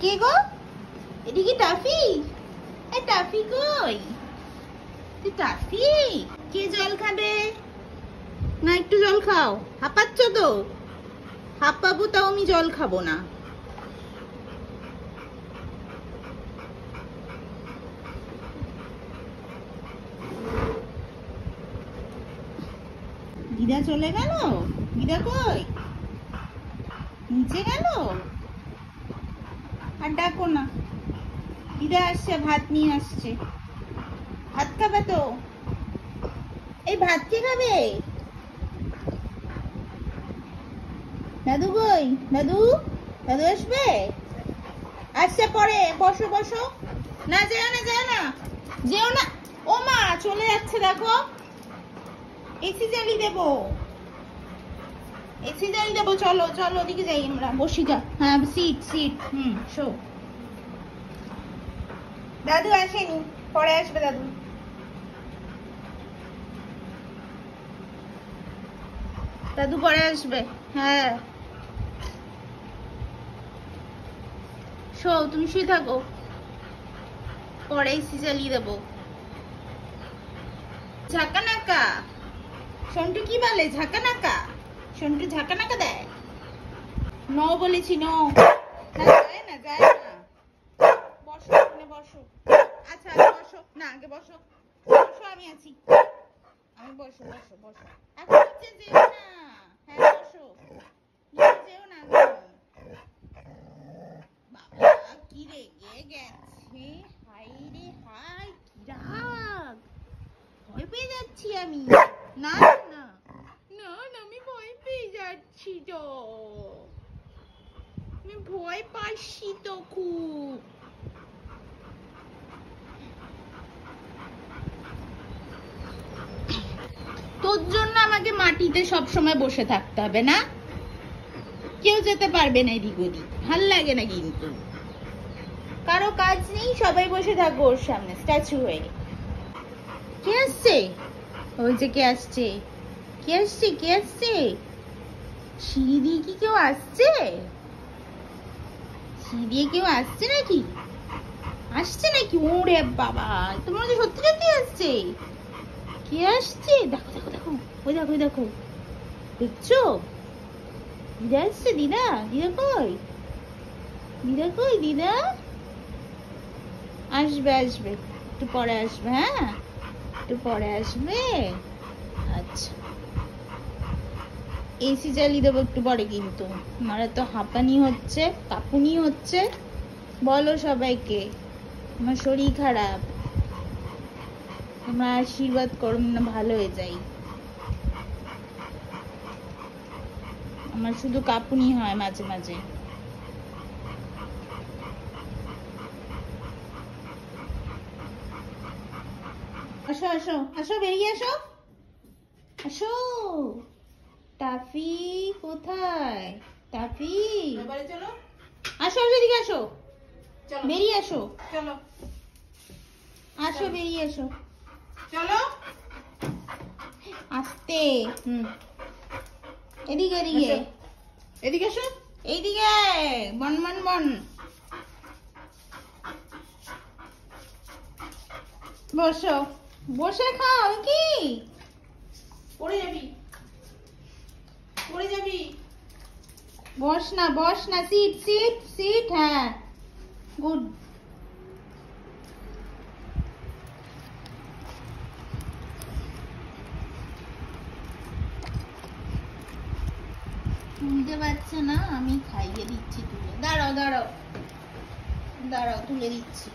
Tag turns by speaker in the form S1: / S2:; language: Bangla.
S1: কে গো? এটা কি টাফি? এই টাফি কই? তুই টাফি? কে জল খাবে? না একটু জল খাও। হাঁপাচ্ছ তো? হাঁপাবো তাও আমি জল খাবো না। দিদা চলে গেল? দিদা কই? নিচে গেল? আর ডাকো না, দিদা আসছে, ভাত নিয়ে আসছে। ভাত খাবে তো? এই ভাত কে খাবে? দাদু কই? দাদু দাদু আসবে? আসছে পরে, বসো বসো। না যেও না, যেও না, যেও না। ও মা চলে যাচ্ছে দেখো। এসি জ্বালিয়ে দেবো, এসি জ্বালিয়ে দেবো। চলো চলো ওদিকে যাই আমরা, বসি যা। হ্যাঁ সিট সিট, শো। দাদু আসেনি, পরে আসবে দাদু। দাদু পরে আসবে। হ্যাঁ শো, তুমি শুয়ে থাকো, পরে এসি চালিয়ে দেবো। ঝাঁকানাকা সন্টু কি বলে? ঝাঁকানাকা সন্টু ঝাঁকানাকা দেয়। নো বলেছি, নো। যায় না, যায় না। বসো এখানে, বসো। আচ্ছা বসো না, আগে বসো, বসো, আমি আছি। আমি বসো বসো বসো। এখন নিচে যেও না। হ্যাঁ বসো, নিচে যেও না। বাবা কি রেগে গেছে, হাই রে হাই, কি রাগ। ভয় পেয়ে যাচ্ছি আমি। না না না না, আমি ভয় পেয়ে যাচ্ছি তো, আমি ভয় পাচ্ছি তো খুব। তোর জন্য আমাকে মাটিতে সব সময় বসে থাকতে হবে না? কেউ যেতে পারবে না এদিক ওদিক, ভাল লাগে না কিন্তু। কারো কাজ নেই, সবাই বসে থাকবো ওর সামনে স্ট্যাচু হয়ে। কে আসছে? ওই যে কে আসছে, কে আসছে, কে আসছে? সিঁড়ি দিয়ে কি কেউ আসছে? সিঁড়ি দিয়ে কেউ আসছে নাকি? আসছে নাকি? ওরে বাবা, তোমার যে সত্যি সত্যি আসছে। কে আসছে? দেখো দেখো দেখো, ওই দেখো, ওই দেখো, দেখছো? দিদা আসছে। দিদা, দিদা কই? দিদা কই? দিদা আসবে, আসবে একটু পরে আসবে। হ্যাঁ একটু পরে আসবে। আচ্ছা এসি চালিয়ে দেবো একটু পরে, কিন্তু আমার তো হাঁপানি হচ্ছে, কাঁপুনি হচ্ছে। বলো সবাইকে আমার শরীর খারাপ, তোমরা আশীর্বাদ করো না ভালো হয়ে যাই। আমার শুধু কাঁপুনি হয় মাঝে মাঝে। আসো আসো আসো, বেরিয়ে আসো, আসো। টাফি কোথায়? টাফি চলো, আসো আসো, এদিকে আসো, বেরিয়ে আসো, চলো আসো, বেরিয়ে আসো, চলো আস্তে। এদিকে এদিকে এদিকে আসো, এইদিকে বন বন বন। বসো, বসে খাও। কি পড়ে যাবি, পড়ে যাবি। বস না, বস না, সিট সিট সিট। হ্যাঁ গুড। শুনতে পাচ্ছে না, আমি খাইয়ে দিচ্ছি তুলে। দাঁড়াও দাঁড়াও দাঁড়াও, তুলে দিচ্ছি।